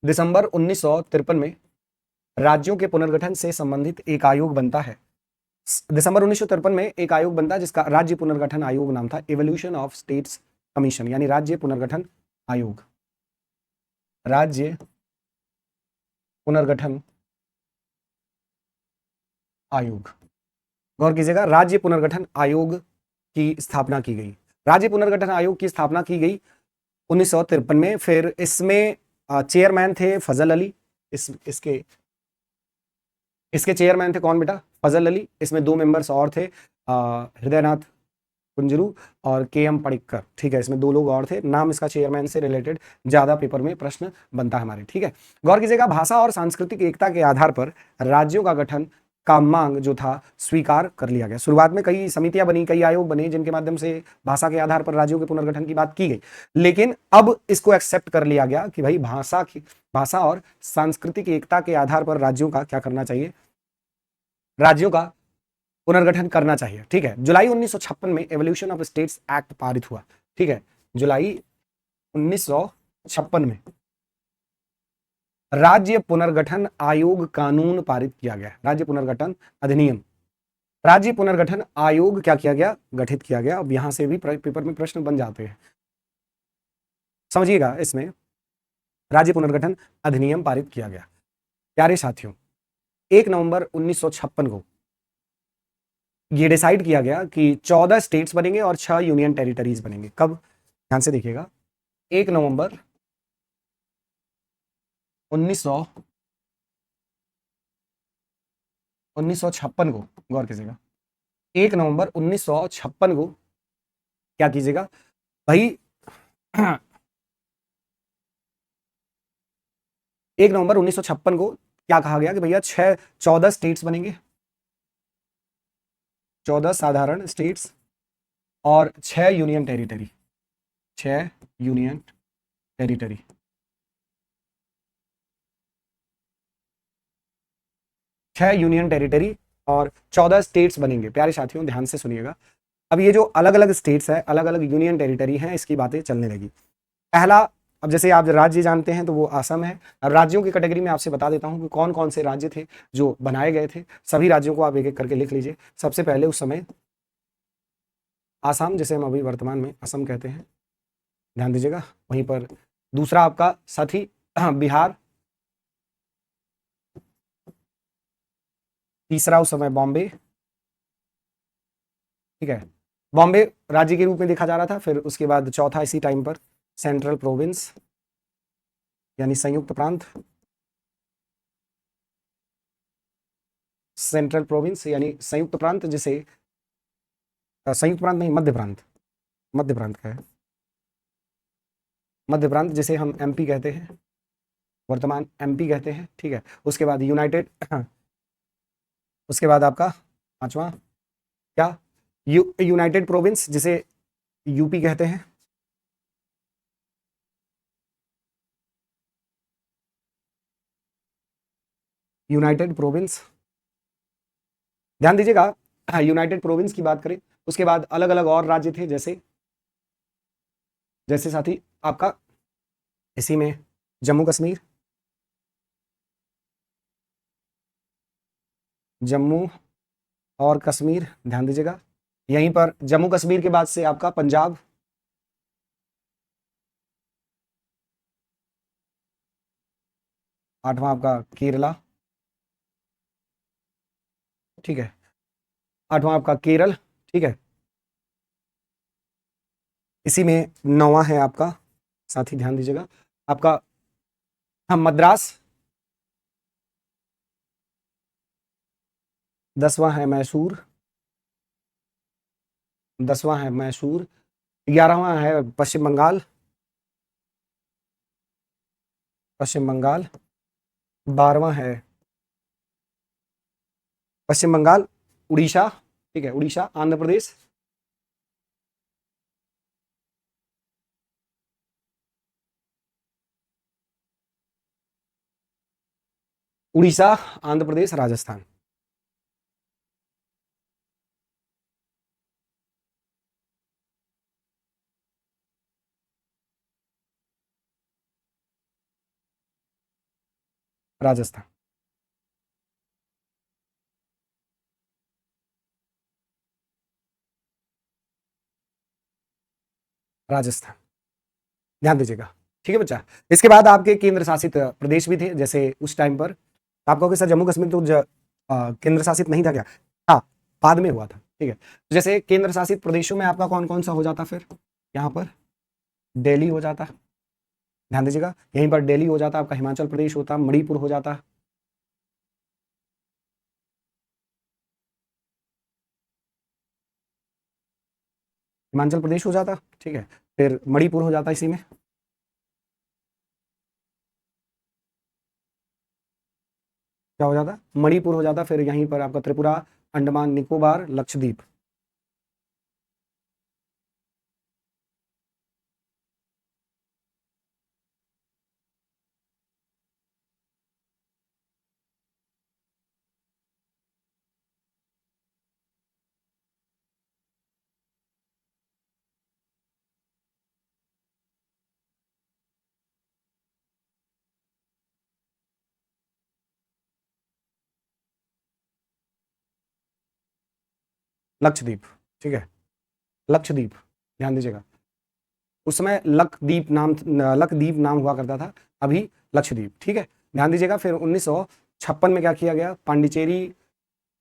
दिसंबर 1953 में राज्यों के पुनर्गठन से संबंधित एक आयोग बनता है। दिसंबर 1953 में एक आयोग बनता है जिसका राज्य पुनर्गठन आयोग नाम था एवोल्यूशन ऑफ स्टेट्स कमीशन, यानी राज्य पुनर्गठन आयोग। राज्य पुनर्गठन आयोग, गौर कीजिएगा, राज्य पुनर्गठन आयोग की स्थापना की गई। राज्य पुनर्गठन आयोग की स्थापना की गई 1953 में। फिर इसमें चेयरमैन थे फजल अली। इसके चेयरमैन थे कौन बेटा? फजल अली। इसमें 2 मेंबर्स और थे, हृदयनाथ कुंजरू और के एम पडिक्कर। ठीक है, इसमें 2 लोग और थे। नाम इसका चेयरमैन से रिलेटेड ज्यादा पेपर में प्रश्न बनता है हमारे। ठीक है, गौर कीजिएगा, भाषा और सांस्कृतिक एकता के आधार पर राज्यों का गठन का मांग जो था स्वीकार कर लिया गया। शुरुआत में कई समितियां बनी, कई आयोग बने जिनके माध्यम से भाषा के आधार पर राज्यों के पुनर्गठन की बात की गई, लेकिन अब इसको एक्सेप्ट कर लिया गया कि भाई भाषा और सांस्कृतिक एकता के आधार पर राज्यों का क्या करना चाहिए, राज्यों का पुनर्गठन करना चाहिए। ठीक है, जुलाई 1956 में एवोल्यूशन ऑफ स्टेट्स एक्ट पारित हुआ। ठीक है, जुलाई 1956 में राज्य पुनर्गठन आयोग कानून पारित किया गया, राज्य पुनर्गठन अधिनियम। राज्य पुनर्गठन आयोग क्या किया गया? गठित किया गया। अब यहां से भी पेपर में प्रश्न बन जाते हैं, समझिएगा। इसमें राज्य पुनर्गठन अधिनियम पारित किया गया। प्यारे साथियों, 1 नवंबर 1956 को ये डिसाइड किया गया कि 14 स्टेट्स बनेंगे और 6 यूनियन टेरिटरीज बनेंगे। कब? ध्यान से देखिएगा, 1 नवंबर 1956 को, गौर कीजिएगा, 1 नवंबर 1956 को क्या कीजिएगा भाई 1 नवंबर 1956 को क्या कहा गया कि भैया 14 स्टेट्स बनेंगे, 14 साधारण स्टेट्स और 6 यूनियन टेरिटरी, 6 यूनियन टेरिटरी। छह यूनियन टेरिटरी और 14 स्टेट्स बनेंगे। प्यारे साथियों, ध्यान से सुनिएगा। अब ये जो अलग अलग स्टेट्स है, अलग अलग यूनियन टेरिटरी हैं, इसकी बातें चलने लगी। पहला, अब जैसे आप राज्य जानते हैं तो वो असम है। अब राज्यों की कैटेगरी में आपसे बता देता हूं कि कौन कौन से राज्य थे जो बनाए गए थे। सभी राज्यों को आप एक एक करके लिख लीजिए। सबसे पहले उस समय आसाम, जिसे हम अभी वर्तमान में असम कहते हैं, ध्यान दीजिएगा। वहीं पर दूसरा आपका साथी बिहार, तीसरा उस समय बॉम्बे। ठीक है, बॉम्बे राज्य के रूप में देखा जा रहा था। फिर उसके बाद चौथा इसी टाइम पर सेंट्रल प्रोविंस, यानी संयुक्त प्रांत। सेंट्रल प्रोविंस यानी संयुक्त प्रांत, जिसे संयुक्त प्रांत नहीं, मध्य प्रांत, मध्य प्रांत का है, मध्य प्रांत, जिसे हम एमपी कहते हैं, वर्तमान एमपी कहते हैं। ठीक है, उसके बाद यूनाइटेड उसके बाद आपका पांचवा क्या, यूनाइटेड प्रोविंस, जिसे यूपी कहते हैं। यूनाइटेड प्रोविंस, ध्यान दीजिएगा, यूनाइटेड प्रोविंस की बात करें। उसके बाद अलग अलग और राज्य थे, जैसे जैसे साथी आपका इसी में जम्मू कश्मीर, जम्मू और कश्मीर, ध्यान दीजिएगा। यहीं पर जम्मू कश्मीर के बाद से आपका पंजाब, आठवां आपका केरला। ठीक है, आठवां आपका केरल। ठीक है, इसी में नौवां है आपका, साथी ध्यान दीजिएगा, आपका हाँ मद्रास। 10वां है मैसूर, 10वां है मैसूर। 11वां है पश्चिम बंगाल, पश्चिम बंगाल। 12वां है पश्चिम बंगाल, उड़ीसा। ठीक है, उड़ीसा, आंध्र प्रदेश। उड़ीसा, आंध्र प्रदेश, राजस्थान। राजस्थान। राजस्थान, ध्यान दीजिएगा। ठीक है बच्चा। इसके बाद आपके केंद्र शासित प्रदेश भी थे, जैसे उस टाइम पर आप कहोगे सर जम्मू कश्मीर तो केंद्र शासित नहीं था क्या? हाँ, बाद में हुआ था। ठीक है, जैसे केंद्र शासित प्रदेशों में आपका कौन कौन सा हो जाता, फिर यहाँ पर दिल्ली हो जाता, ध्यान दीजिएगा, यहीं पर दिल्ली हो जाता, आपका हिमाचल प्रदेश होता, मणिपुर हो जाता, हिमाचल प्रदेश हो जाता। ठीक है, फिर मणिपुर हो जाता इसी में, क्या हो जाता, मणिपुर हो जाता, फिर यहीं पर आपका त्रिपुरा, अंडमान निकोबार, लक्षद्वीप। लक्षद्वीप, ठीक है, लक्षद्वीप, ध्यान दीजिएगा, उस समय लक्षद्वीप नाम हुआ करता था, अभी लक्षद्वीप। ठीक है, ध्यान दीजिएगा। फिर 1956 में क्या किया गया, पांडिचेरी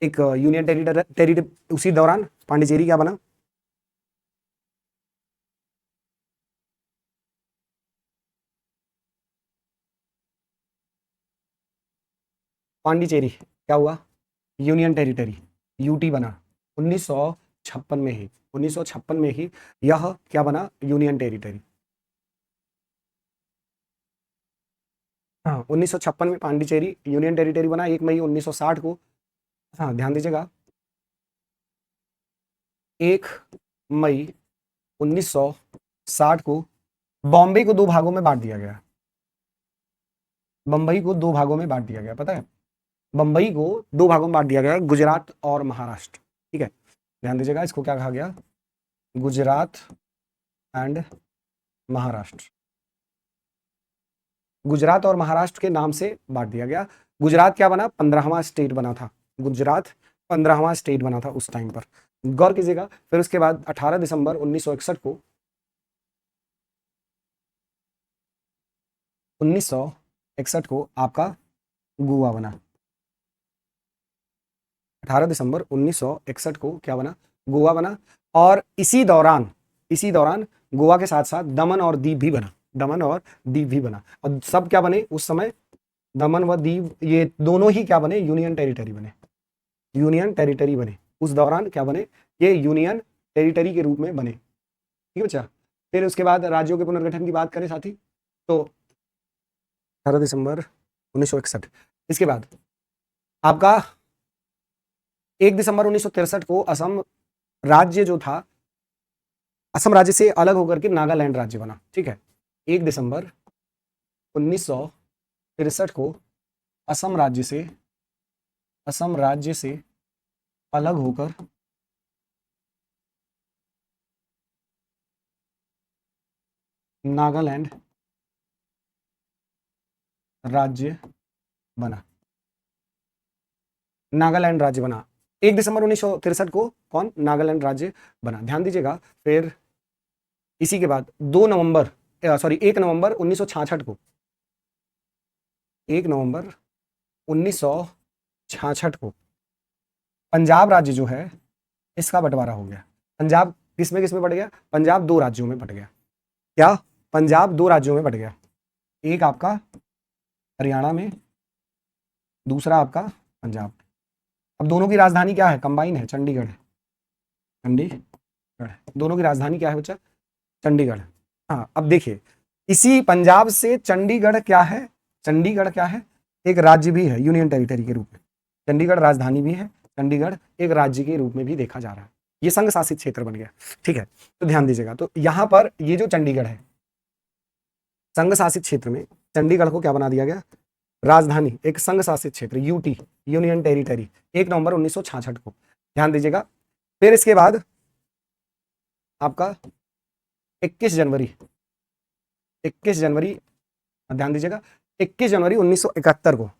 एक यूनियन टेरिटरी, उसी दौरान पांडिचेरी क्या बना, पांडिचेरी क्या हुआ, यूनियन टेरिटरी, यूटी बना 1956 में ही, 1956 में ही यह क्या बना, यूनियन टेरिटरी। हाँ, 1956 में पांडिचेरी यूनियन टेरिटरी बना। 1 मई 1960 को, हाँ ध्यान दीजिएगा, 1 मई 1960 को बॉम्बे को दो भागों में बांट दिया गया, बम्बई को दो भागों में बांट दिया गया, पता है, बम्बई को दो भागों में बांट दिया गया, गुजरात और महाराष्ट्र। ठीक है, ध्यान दीजिएगा, इसको क्या कहा गया, गुजरात एंड महाराष्ट्र, गुजरात और महाराष्ट्र के नाम से बांट दिया गया। गुजरात क्या बना, 15वां स्टेट बना था, गुजरात 15वां स्टेट बना था उस टाइम पर, गौर कीजिएगा। फिर उसके बाद 18 दिसंबर 1961 को, 1961 को आपका गोवा बना, 18 दिसंबर 1961 को क्या बना, गोवा बना। और इसी दौरान गोवा के साथ साथ दमन और दीव भी बना, दमन और दीव भी बना, और सब क्या बने उस समय, दमन व दीव ये दोनों ही क्या बने, यूनियन टेरिटरी बने, यूनियन टेरिटरी बने उस दौरान, क्या बने, ये यूनियन टेरिटरी के रूप में बने। ठीक है बच्चा। फिर उसके बाद राज्यों के पुनर्गठन की बात करें साथी, तो 18 दिसंबर 1961, इसके बाद आपका 1 दिसंबर 1963 को असम राज्य जो था, असम राज्य से अलग होकर के नागालैंड राज्य बना। ठीक है, 1 दिसंबर 1963 को असम राज्य से अलग होकर नागालैंड राज्य बना, नागालैंड राज्य बना। 1 दिसंबर 1963 को कौन, नागालैंड राज्य बना, ध्यान दीजिएगा। फिर इसी के बाद 1 नवंबर 1966 को, 1 नवंबर 1966 को पंजाब राज्य जो है इसका बंटवारा हो गया। पंजाब किस में बट गया, पंजाब दो राज्यों में बट गया, क्या, पंजाब दो राज्यों में बट गया, एक आपका हरियाणा में, दूसरा आपका पंजाब। अब दोनों की राजधानी क्या है, कंबाइन है, चंडीगढ़ है, चंडीगढ़, दोनों की राजधानी क्या है बच्चा, चंडीगढ़। हाँ, अब देखिए, इसी पंजाब से चंडीगढ़ क्या है, चंडीगढ़ क्या है, एक राज्य भी है यूनियन टेरिटरी के रूप में, चंडीगढ़ राजधानी भी है, चंडीगढ़ एक राज्य के रूप में भी देखा जा रहा है, ये संघ शासित क्षेत्र बन गया। ठीक है, तो ध्यान दीजिएगा, तो यहां पर ये जो चंडीगढ़ है, संघ शासित क्षेत्र में चंडीगढ़ को क्या बना दिया गया, राजधानी, एक संघ शासित क्षेत्र, यूटी, यूनियन टेरिटरी, 1 नवंबर 1966 को, ध्यान दीजिएगा। फिर इसके बाद आपका 21 जनवरी, 21 जनवरी, ध्यान दीजिएगा, 21 जनवरी 1971 को,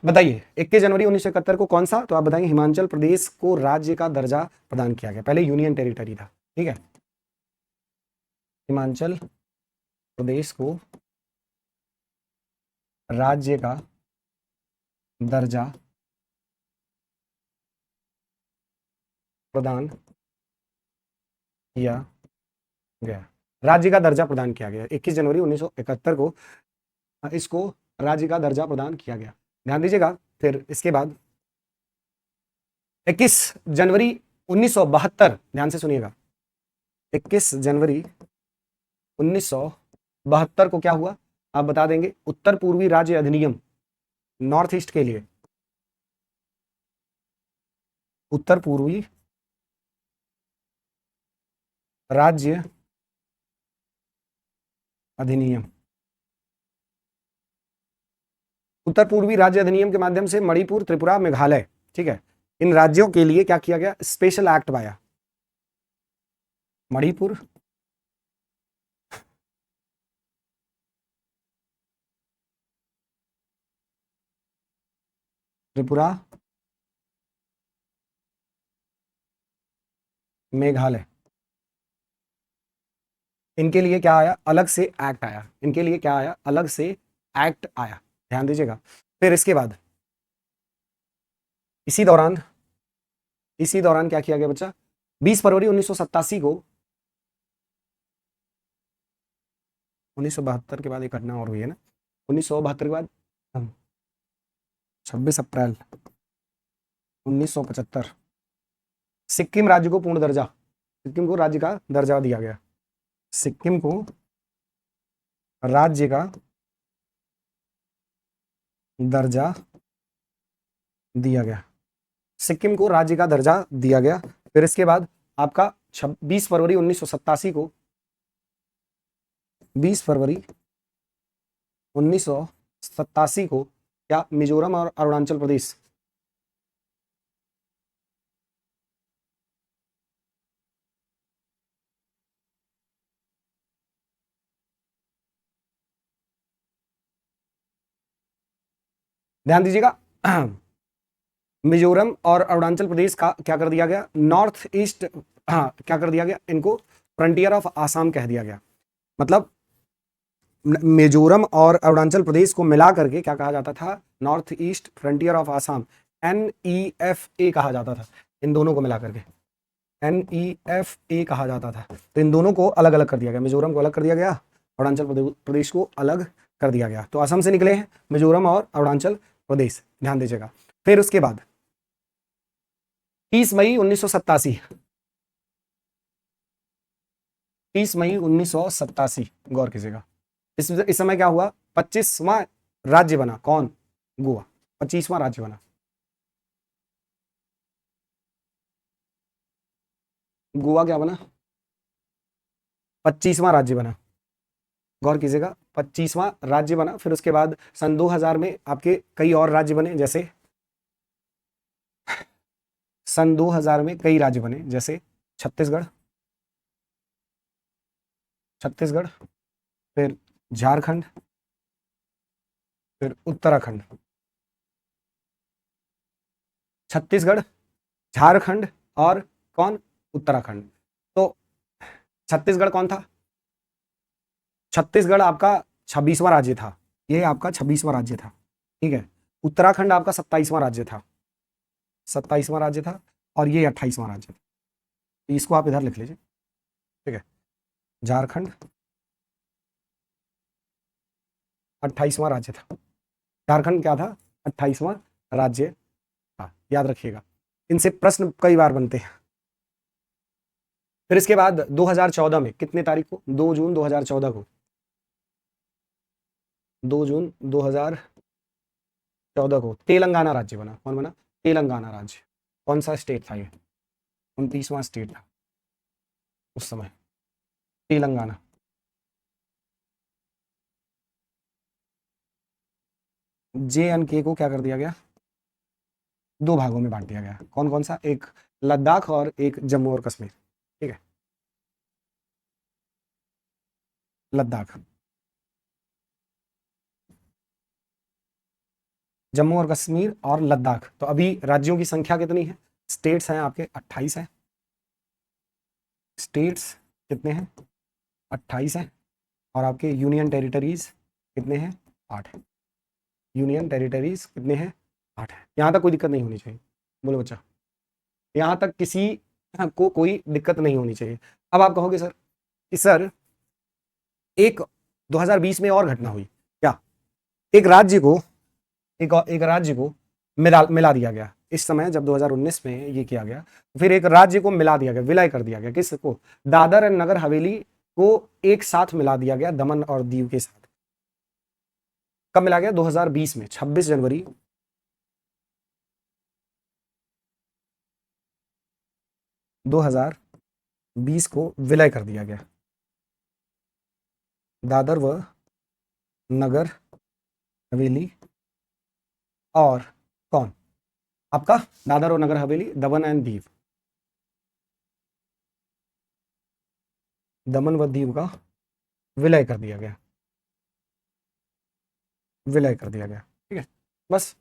बताइए 21 जनवरी 1971 को कौन सा, तो आप बताएंगे हिमाचल प्रदेश को राज्य का दर्जा प्रदान किया गया। पहले यूनियन टेरिटरी था, ठीक है। हिमाचल प्रदेश को राज्य का दर्जा प्रदान किया गया। राज्य का दर्जा प्रदान किया गया 21 जनवरी 1971 को इसको राज्य का दर्जा प्रदान किया गया। ध्यान दीजिएगा। फिर इसके बाद 21 जनवरी 1972, ध्यान से सुनिएगा, 21 जनवरी 1972 को क्या हुआ आप बता देंगे। उत्तर पूर्वी राज्य अधिनियम, नॉर्थ ईस्ट के लिए उत्तर पूर्वी राज्य अधिनियम, उत्तर पूर्वी राज्य अधिनियम के माध्यम से मणिपुर, त्रिपुरा, मेघालय, ठीक है, इन राज्यों के लिए क्या किया गया, स्पेशल एक्ट पाया। मणिपुर, त्रिपुरा, मेघालय, इनके लिए क्या आया, अलग से एक्ट आया। इनके लिए क्या आया, अलग से एक्ट आया। ध्यान दीजिएगा। फिर इसके बाद इसी दौरान क्या किया गया बच्चा, 20 फरवरी 1987 को, 1972 के बाद एक घटना और हुई है ना, 1972 के बाद 26 अप्रैल 1975 सिक्किम राज्य को पूर्ण दर्जा, सिक्किम को राज्य का दर्जा दिया गया। सिक्किम को राज्य का दर्जा दिया गया। सिक्किम को राज्य का दर्जा दिया गया। फिर इसके बाद आपका 20 फरवरी 1987 को, 20 फरवरी 1987 को क्या मिजोरम और अरुणाचल प्रदेश, ध्यान दीजिएगा, मिजोरम और अरुणाचल प्रदेश का क्या कर दिया गया, नॉर्थ ईस्ट, हाँ क्या कर दिया गया, इनको फ्रंटियर ऑफ आसाम कह दिया गया। मतलब मिजोरम और अरुणाचल प्रदेश को मिला करके क्या कहा जाता था, north east frontier of Assam, NEFA कहा जाता था। इन दोनों को मिला करके NEFA कहा जाता था। तो इन दोनों को अलग अलग कर दिया गया, मिजोरम को अलग कर दिया गया, अरुणाचल प्रदेश को अलग कर दिया गया। तो असम से निकले हैं मिजोरम और अरुणाचल प्रदेश, ध्यान दीजिएगा। फिर उसके बाद 30 मई 1987, 30 मई 1987, गौर कीजिएगा। इस समय क्या हुआ, 25वां राज्य बना कौन, गोवा, 25वां राज्य बना। गोवा क्या बना, 25वां राज्य बना। गौर कीजिएगा, 25वां राज्य बना। फिर उसके बाद सन 2000 में आपके कई और राज्य बने, जैसे सन 2000 में कई राज्य बने, जैसे छत्तीसगढ़, फिर झारखंड, फिर उत्तराखंड। छत्तीसगढ़, झारखंड और कौन, उत्तराखंड। तो छत्तीसगढ़ कौन था, छत्तीसगढ़ आपका 26वां राज्य था, ये आपका 26वां राज्य था, ठीक है। उत्तराखंड आपका 27वां राज्य था, 27वां राज्य था, और ये 28वां राज्य था। इसको आप इधर लिख लीजिए, ठीक है। झारखंड 28वां राज्य था, झारखंड क्या था, 28वां राज्य था, याद रखिएगा। इनसे प्रश्न कई बार बनते हैं। फिर इसके बाद 2014 में कितने तारीख को, 2 जून 2014 को, 2 जून 2014 को तेलंगाना राज्य बना। कौन बना, तेलंगाना राज्य। कौन सा स्टेट था ये, 29वां स्टेट था उस समय, तेलंगाना। JNK को क्या कर दिया गया, दो भागों में बांट दिया गया। कौन कौन सा, एक लद्दाख और एक जम्मू और कश्मीर, ठीक है। लद्दाख, जम्मू और कश्मीर और लद्दाख। तो अभी राज्यों की संख्या कितनी है? स्टेट्स हैं आपके 28 हैं। स्टेट्स कितने हैं? 28 हैं। और आपके यूनियन टेरिटरीज कितने हैं? 8 हैं। यूनियन टेरिटरीज कितने हैं? 8 हैं। यहाँ तक कोई दिक्कत नहीं होनी चाहिए। बोलो बच्चा, यहाँ तक किसी को कोई दिक्कत नहीं होनी चाहिए। अब आप कहोगे सर कि सर एक 2020 में और घटना हुई क्या? एक राज्य को एक राज्य को मिला दिया गया इस समय, जब 2019 में ये किया गया, फिर एक राज्य को मिला दिया गया, विलय कर दिया गया। किसको? दादर एंड नगर हवेली को एक साथ मिला दिया गया दमन और दीव के साथ। कब मिला गया? 2020 में 26 जनवरी 2020 को विलय कर दिया गया दादर व नगर हवेली और कौन? आपका दादर और नगर हवेली, दमन एंड दीव, दमन व दीव का विलय कर दिया गया, विलय कर दिया गया। ठीक है, बस